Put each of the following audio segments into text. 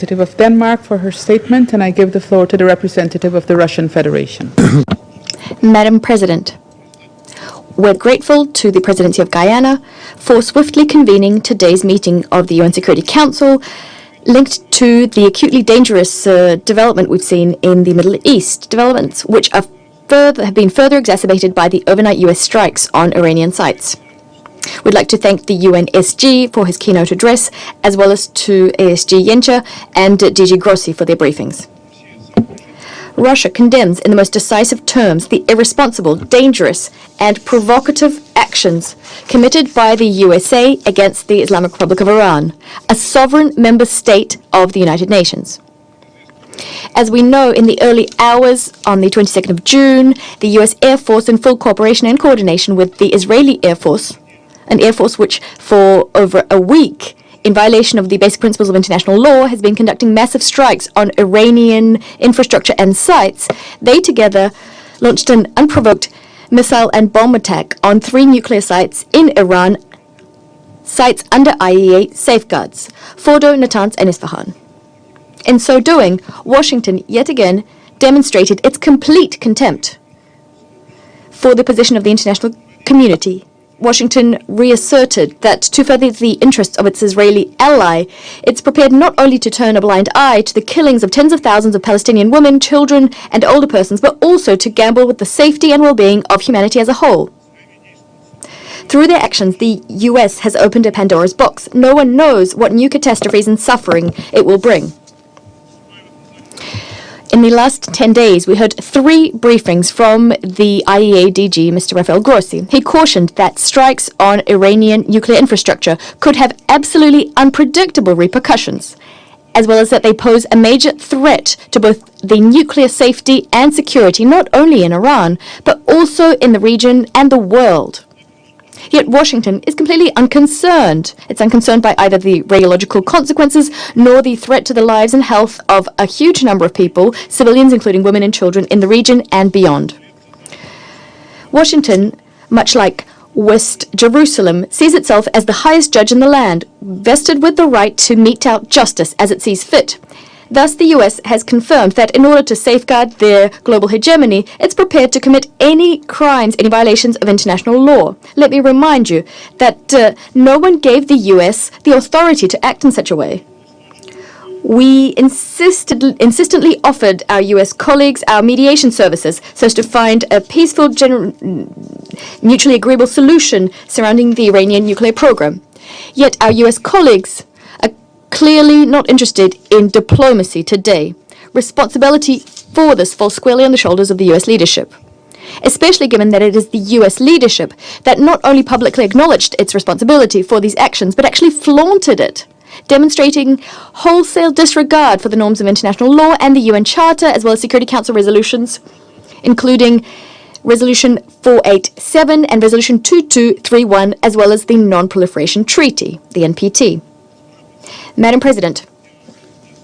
Of Denmark for her statement, and I give the floor to the representative of the Russian Federation. Madam President, we're grateful to the Presidency of Guyana for swiftly convening today's meeting of the UN Security Council linked to the acutely dangerous development we've seen in the Middle East, developments which have been further exacerbated by the overnight US strikes on Iranian sites. We'd like to thank the UNSG for his keynote address, as well as to ASG Yencha and DG Grossi for their briefings. Russia condemns in the most decisive terms the irresponsible, dangerous, and provocative actions committed by the USA against the Islamic Republic of Iran, a sovereign member state of the United Nations. As we know, in the early hours on the 22nd of June, the US Air Force, in full cooperation and coordination with the Israeli Air Force, an Air Force which, for over a week, in violation of the basic principles of international law, has been conducting massive strikes on Iranian infrastructure and sites, they together launched an unprovoked missile and bomb attack on 3 nuclear sites in Iran, sites under IAEA safeguards, Fordo, Natanz, and Isfahan. In so doing, Washington yet again demonstrated its complete contempt for the position of the international community. Washington reasserted that to further the interests of its Israeli ally, it's prepared not only to turn a blind eye to the killings of tens of thousands of Palestinian women, children, and older persons, but also to gamble with the safety and well-being of humanity as a whole. Through their actions, the US has opened a Pandora's box. No one knows what new catastrophes and suffering it will bring. In the last 10 days, we heard 3 briefings from the IAEA DG, Mr. Rafael Grossi. He cautioned that strikes on Iranian nuclear infrastructure could have absolutely unpredictable repercussions, as well as that they pose a major threat to both the nuclear safety and security, not only in Iran, but also in the region and the world. Yet Washington is completely unconcerned. It's unconcerned by either the radiological consequences nor the threat to the lives and health of a huge number of people, civilians including women and children, in the region and beyond. Washington, much like West Jerusalem, sees itself as the highest judge in the land, vested with the right to mete out justice as it sees fit. Thus, the US has confirmed that in order to safeguard their global hegemony, it's prepared to commit any crimes, any violations of international law. Let me remind you that no one gave the US the authority to act in such a way. We insistently offered our US colleagues our mediation services so as to find a peaceful, mutually agreeable solution surrounding the Iranian nuclear program. Yet our US colleagues clearly not interested in diplomacy today. Responsibility for this falls squarely on the shoulders of the US leadership, especially given that it is the US leadership that not only publicly acknowledged its responsibility for these actions, but actually flaunted it, demonstrating wholesale disregard for the norms of international law and the UN Charter, as well as Security Council resolutions, including Resolution 487 and Resolution 2231, as well as the Non-Proliferation Treaty, the NPT. Madam President,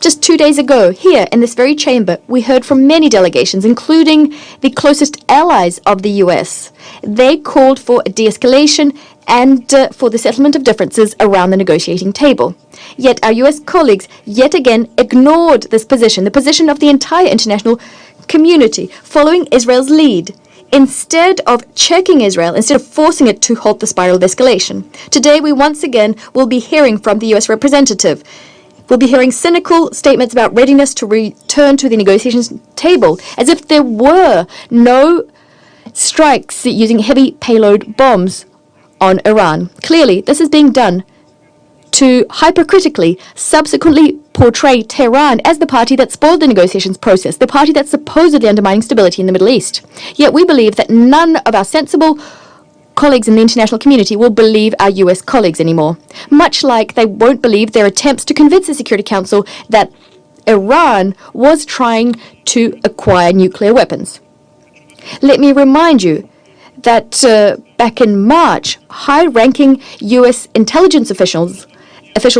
just 2 days ago, here in this very chamber, we heard from many delegations, including the closest allies of the US. They called for a de-escalation and for the settlement of differences around the negotiating table. Yet our US colleagues yet again ignored this position, the position of the entire international community, following Israel's lead, instead of checking Israel, instead of forcing it to halt the spiral of escalation. Today, we once again will be hearing from the US representative. We'll be hearing cynical statements about readiness to return to the negotiations table, as if there were no strikes using heavy payload bombs on Iran. Clearly, this is being done to hypercritically subsequently portray Tehran as the party that spoiled the negotiations process, the party that's supposedly undermining stability in the Middle East. Yet we believe that none of our sensible colleagues in the international community will believe our US colleagues anymore, much like they won't believe their attempts to convince the Security Council that Iran was trying to acquire nuclear weapons. Let me remind you that back in March, high-ranking US intelligence officials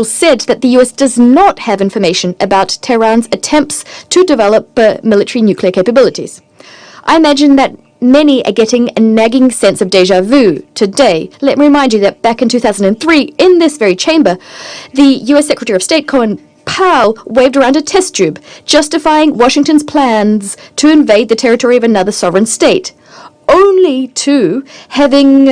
said that the US does not have information about Tehran's attempts to develop military nuclear capabilities. I imagine that many are getting a nagging sense of déjà vu today. Let me remind you that back in 2003, in this very chamber, the US Secretary of State POW waved around a test tube, justifying Washington's plans to invade the territory of another sovereign state, only to having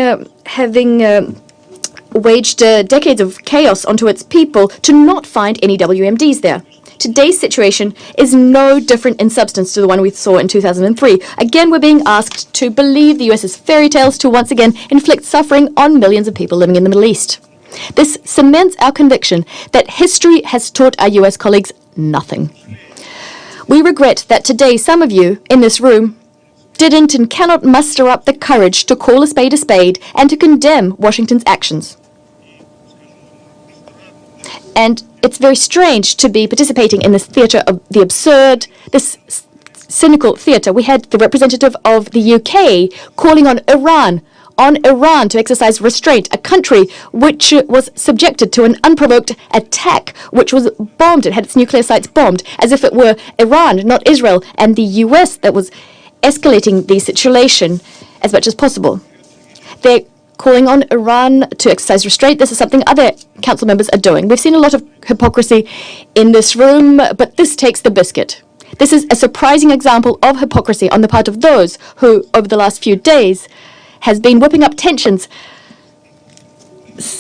waged decades of chaos onto its people to not find any WMDs there. Today's situation is no different in substance to the one we saw in 2003. Again, we're being asked to believe the US's fairy tales to once again inflict suffering on millions of people living in the Middle East. This cements our conviction that history has taught our US colleagues nothing. We regret that today some of you in this room didn't and cannot muster up the courage to call a spade and to condemn Washington's actions. And it's very strange to be participating in this theatre of the absurd, this cynical theatre. We had the representative of the UK calling on Iran to exercise restraint, a country which was subjected to an unprovoked attack, which was bombed. It had its nuclear sites bombed, as if it were Iran, not Israel, and the US that was escalating the situation as much as possible. They're calling on Iran to exercise restraint. This is something other council members are doing. We've seen a lot of hypocrisy in this room, but this takes the biscuit. This is a surprising example of hypocrisy on the part of those who, over the last few days, has been whipping up tensions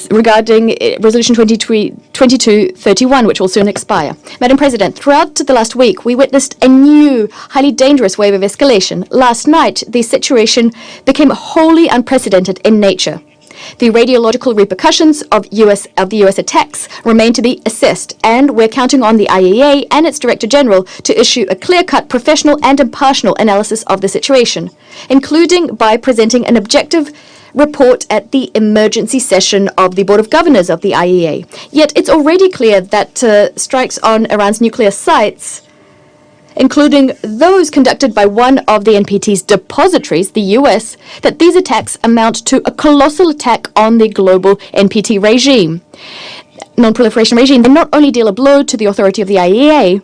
regarding Resolution 2231, which will soon expire. Madam President, throughout the last week, we witnessed a new, highly dangerous wave of escalation. Last night, the situation became wholly unprecedented in nature. The radiological repercussions of the US attacks remain to be assessed, and we're counting on the IAEA and its Director General to issue a clear-cut, professional and impartial analysis of the situation, including by presenting an objective report at the emergency session of the Board of Governors of the IAEA. Yet it's already clear that strikes on Iran's nuclear sites, including those conducted by one of the NPT's depositories, the US, that these attacks amount to a colossal attack on the global NPT regime, non-proliferation regime. They not only deal a blow to the authority of the IAEA,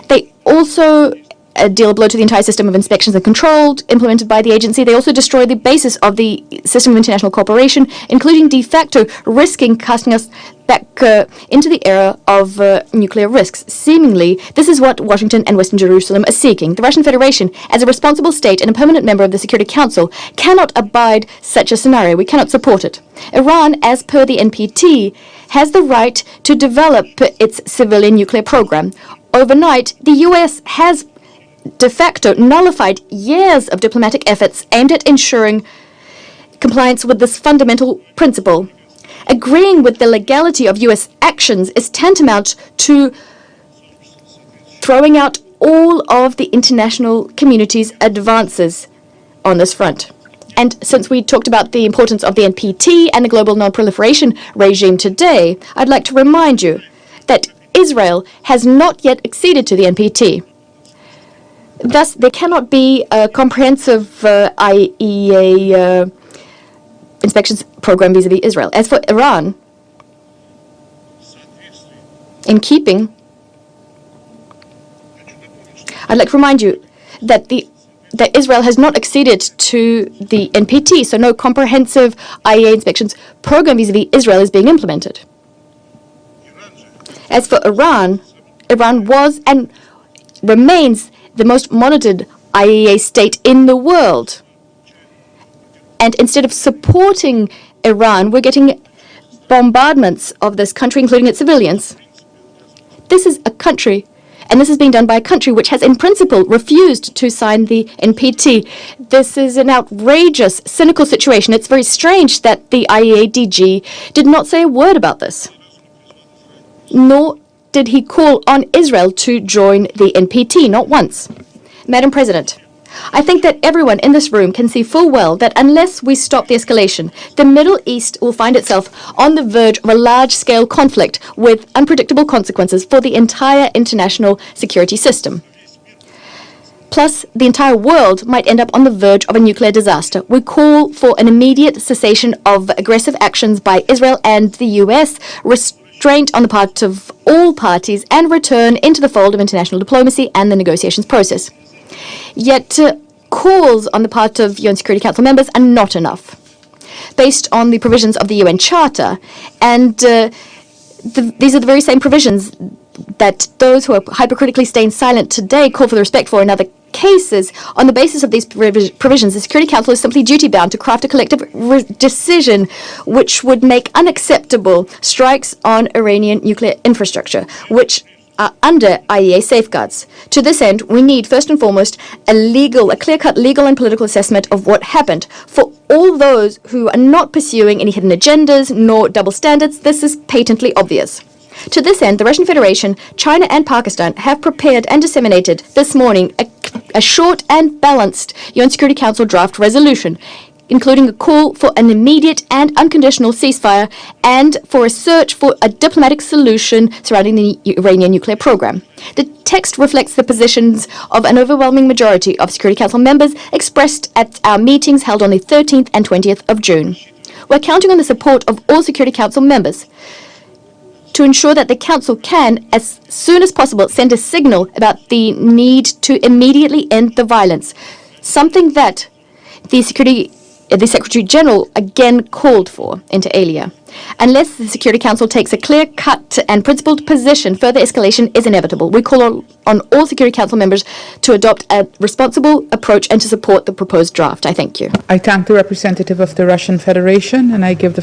they also deal a blow to the entire system of inspections and control implemented by the agency. They also destroy the basis of the system of international cooperation, including de facto risking casting us back into the era of nuclear risks. Seemingly, this is what Washington and Western Jerusalem are seeking. The Russian Federation, as a responsible state and a permanent member of the Security Council, cannot abide such a scenario. We cannot support it. Iran, as per the NPT, has the right to develop its civilian nuclear program. Overnight, the US has de facto nullified years of diplomatic efforts aimed at ensuring compliance with this fundamental principle. Agreeing with the legality of US actions is tantamount to throwing out all of the international community's advances on this front. And since we talked about the importance of the NPT and the global non-proliferation regime today, I'd like to remind you that Israel has not yet acceded to the NPT. Thus, there cannot be a comprehensive IAEA inspections program vis-à-vis Israel. As for Iran, in keeping, I'd like to remind you that Israel has not acceded to the NPT, so no comprehensive IAEA inspections program vis-à-vis Israel is being implemented. As for Iran, Iran was and remains the most monitored IAEA state in the world. And instead of supporting Iran, we're getting bombardments of this country, including its civilians. This is a country, and this is being done by a country which has in principle refused to sign the NPT. This is an outrageous, cynical situation. It's very strange that the IAEA DG did not say a word about this, nor did he call on Israel to join the NPT, not once. Madam President, I think that everyone in this room can see full well that unless we stop the escalation, the Middle East will find itself on the verge of a large-scale conflict with unpredictable consequences for the entire international security system. Plus, the entire world might end up on the verge of a nuclear disaster. We call for an immediate cessation of aggressive actions by Israel and the US, restraint on the part of all parties, and return into the fold of international diplomacy and the negotiations process. Yet, calls on the part of UN Security Council members are not enough. Based on the provisions of the UN Charter and these are the very same provisions that those who are hypocritically staying silent today call for the respect for in other cases. On the basis of these provisions, the Security Council is simply duty-bound to craft a collective decision which would make unacceptable strikes on Iranian nuclear infrastructure, which are under IEA safeguards. To this end, we need, first and foremost, a clear-cut legal and political assessment of what happened. For all those who are not pursuing any hidden agendas nor double standards, this is patently obvious. To this end, the Russian Federation, China and Pakistan have prepared and disseminated this morning a short and balanced UN Security Council draft resolution, including a call for an immediate and unconditional ceasefire and for a search for a diplomatic solution surrounding the Iranian nuclear program. The text reflects the positions of an overwhelming majority of Security Council members expressed at our meetings held on the 13th and 20th of June. We're counting on the support of all Security Council members to ensure that the Council can, as soon as possible, send a signal about the need to immediately end the violence, something that the Secretary General again called for, inter alia. Unless the Security Council takes a clear-cut and principled position, further escalation is inevitable. We call on all Security Council members to adopt a responsible approach and to support the proposed draft. I thank you. I thank the representative of the Russian Federation, and I give the